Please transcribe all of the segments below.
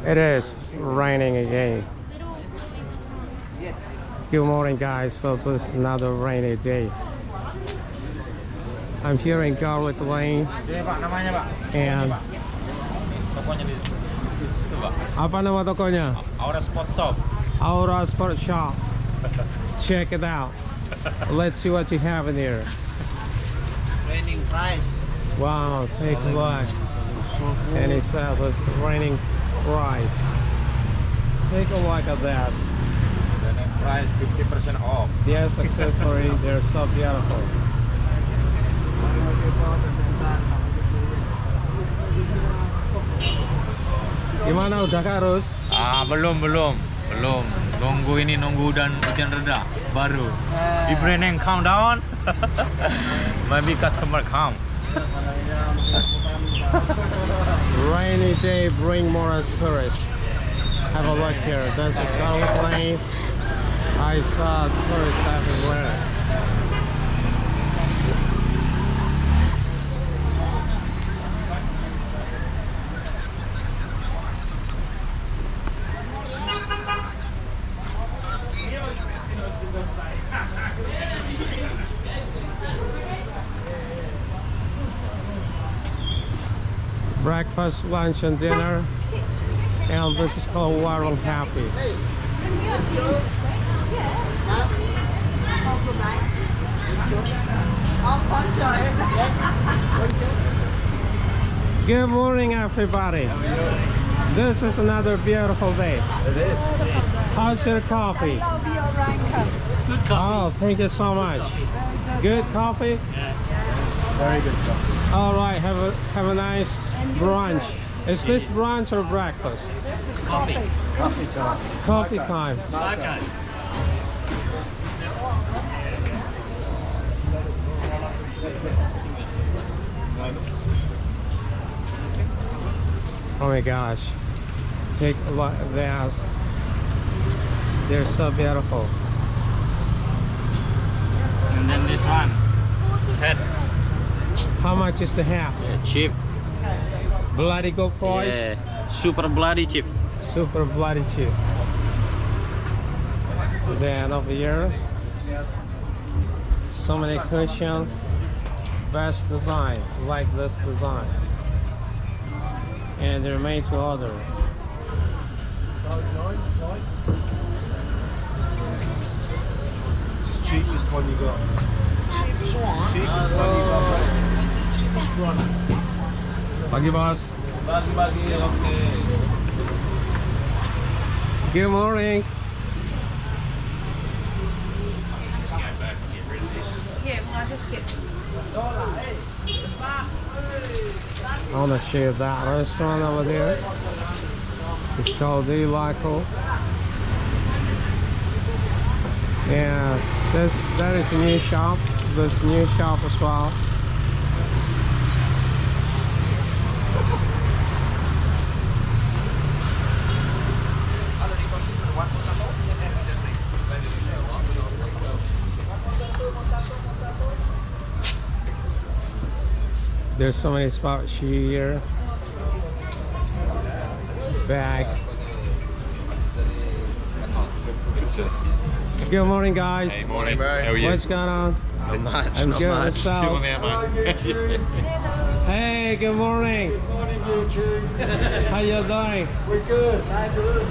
It is raining again. Good morning, guys. So this is another rainy day. I'm here in Garlic Lane and apa nama tokonya? Aura Sport Shop. Aura Sport Shop. Check it out. Let's see what you have in here. Raining price. Wow, take a look. And it says it's raining price. Take a look at that. Raining price 50% off. Yes, accessory, they're so beautiful. Gimana, udah harus? Belum. Nunggu dan hujan reda baru. If raining calm down, maybe customer come. Rainy day bring more tourists. Have a look here. This is Garlic Lane. I saw tourists everywhere. Breakfast, lunch, and dinner, and this is called Warm Happy. Good morning, everybody. This is another beautiful day. It is. How's your coffee? I love your raincoat. Good coffee. Oh, thank you so much. Good coffee? Very good coffee. All right, have a nice brunch. Is this brunch or breakfast? Coffee. Coffee time. Coffee time. Oh my gosh. Take a look at that. They're so beautiful. And then this one. Head. How much is the half? Yeah, cheap. Bloody good price? Yeah, super bloody cheap. Super bloody cheap. Then over here, so many cushions. Best design, like this design. And they're made to order. Just cheapest one you got. Cheapest one? Cheapest one you got. Cheapest one. Pagi boss. Bagi, okay. Good morning. Yeah, well, I just get. I want to share that restaurant over there. It's called the Legian. Yeah, that is a new shop. This new shop as well. There's so many spots here. Bag. Good morning, guys. Hey, morning, bro. How are you? What's going on? Not much. I'm not good. much. Myself. Chilling out, mate. Hey, good morning. Good morning, YouTube. How you doing? We're good. I'm good.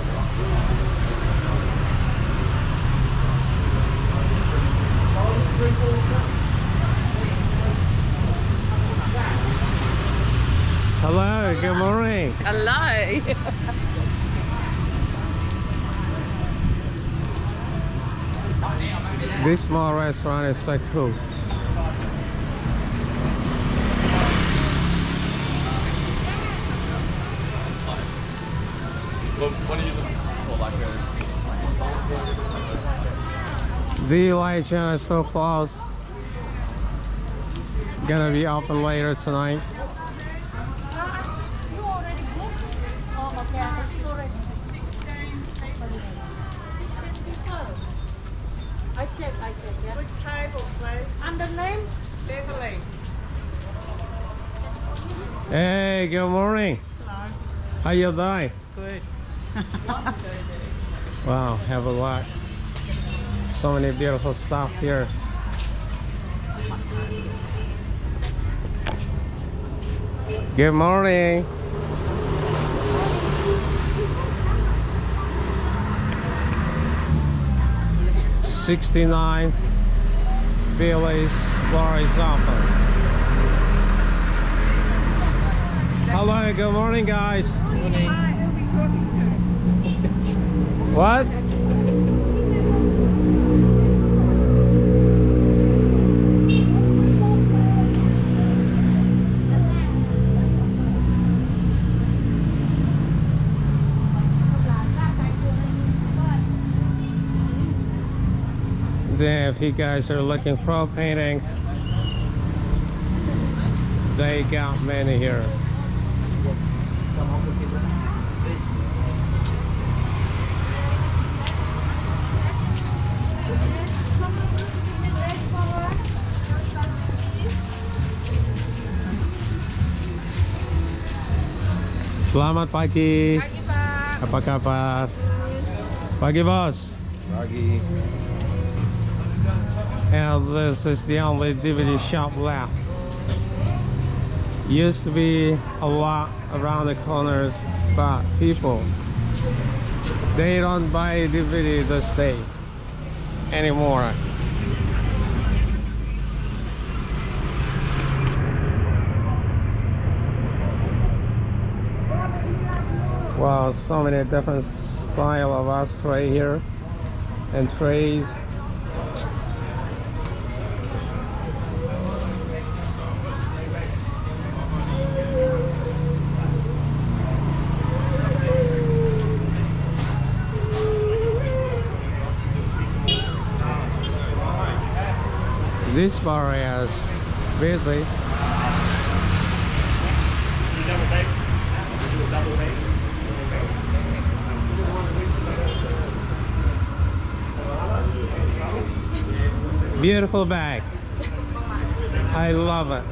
Hello, good morning. Hello. This small restaurant is so cool. What are you looking for? Like The Legian is so close. Gonna be open later tonight. I check, yeah. Which table, please? And the name? Beverly. Hey, good morning. Hello. How you doing? Good. Wow, have a lot. So many beautiful stuff here. Good morning. $69 BALI's bar is open. Hello, good morning guys. What? Then if you guys are looking for painting, they got many here. Selamat pagi. Pagi, Pak. Apa kabar? Pagi, bos. Pagi. And this is the only DVD shop left. Used to be a lot around the corners, but people, they don't buy DVD this day anymore. Wow, so many different style of ashtray here and trays. This bar is busy. Beautiful bag. I love it.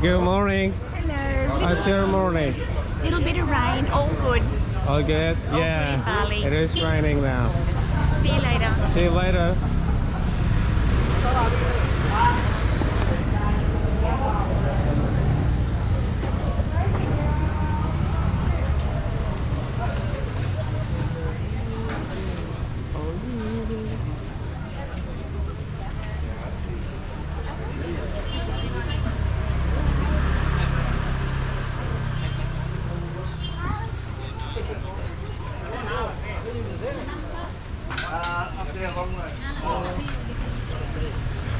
Good morning. Hello. How's your morning? Little bit of rain, all good. All good? Yeah. in Bali. It is raining now. See you later. See you later.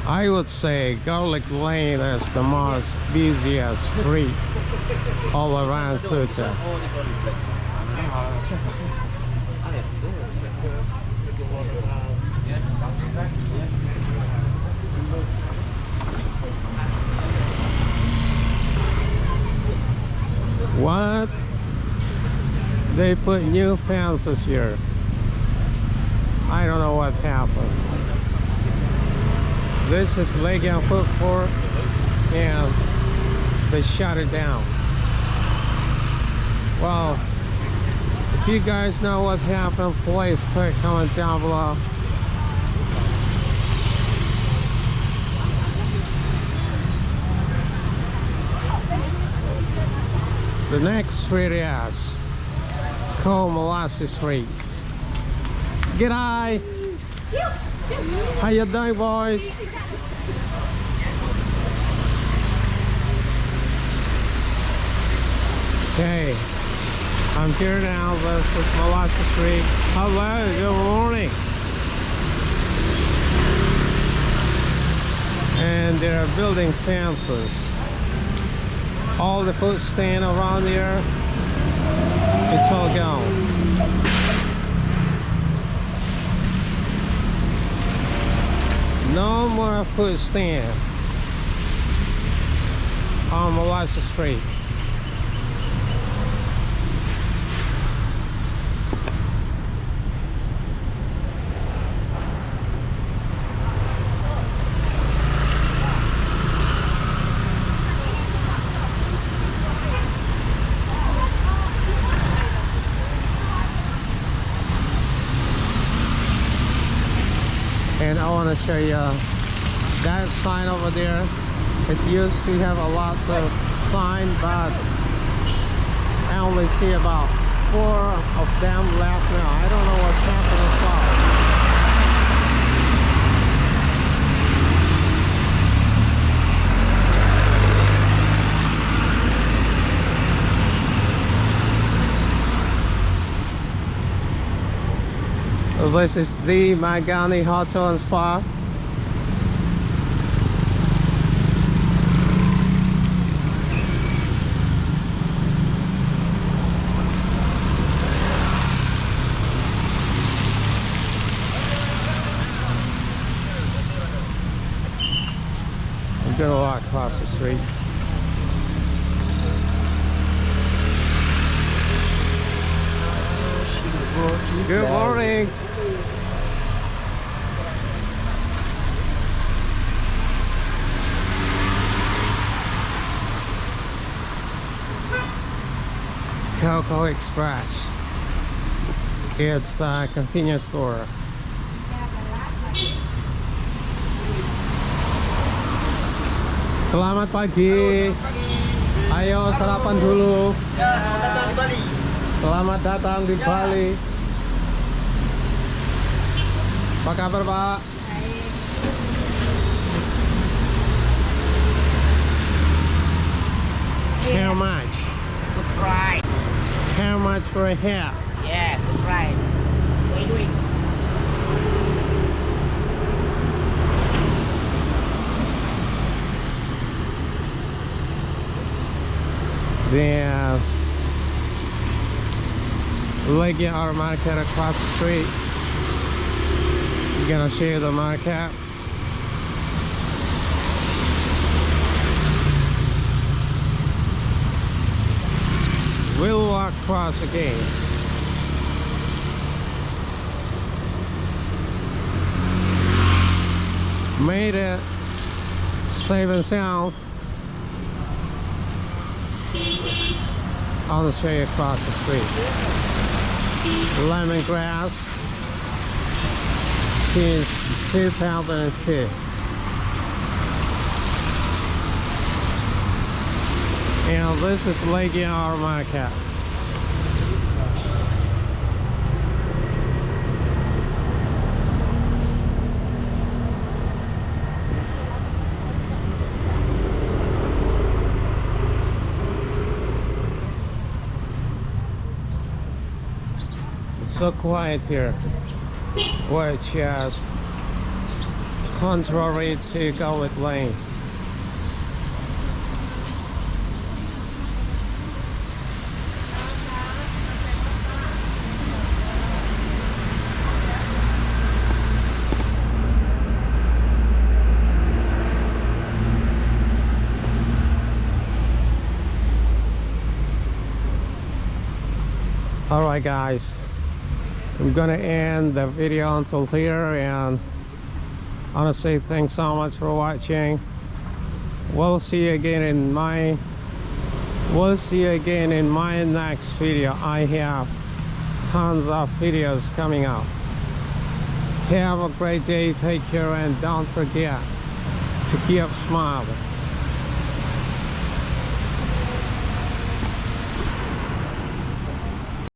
I would say Garlic Lane is the most busiest street all around Kuta. What? They put new fences here. I don't know what happened. This is Legian food court and they shut it down. Well, if you guys know what happened, please put a comment down below. The next street is called Melasti Street. G'day! How you doing, boys? Okay, I'm here now. This is Melasti Street. Hello, good morning. And they are building fences. All the food stand around here, it's all gone. No more food stand on Melasti Street. want to show you that sign over there. It used to have a lot of sign, but I only see about 4 of them left now. I don't know what's happening as well. This is the Magani Hotel and Spa. I'm gonna walk across the street. Good morning. Coco Express. It's a convenience store. Selamat pagi. Ayo sarapan dulu. Selamat datang di Bali. Apa kabar, Pak? How much? Good price. How much for a hair? Yeah, good price. Wait. The Legian our market across the street. I'm gonna show you the market. We'll walk across again. Made it safe and sound. I'll show you across the street. Lemongrass since 2002. And this is Legian our market. It's so quiet here, which is contrary to Garlic Lane. Alright guys, I'm gonna end the video until here, and I want to say thanks so much for watching. We'll see you again in my next video. I have tons of videos coming up. Have a great day, take care, and don't forget to keep smiling.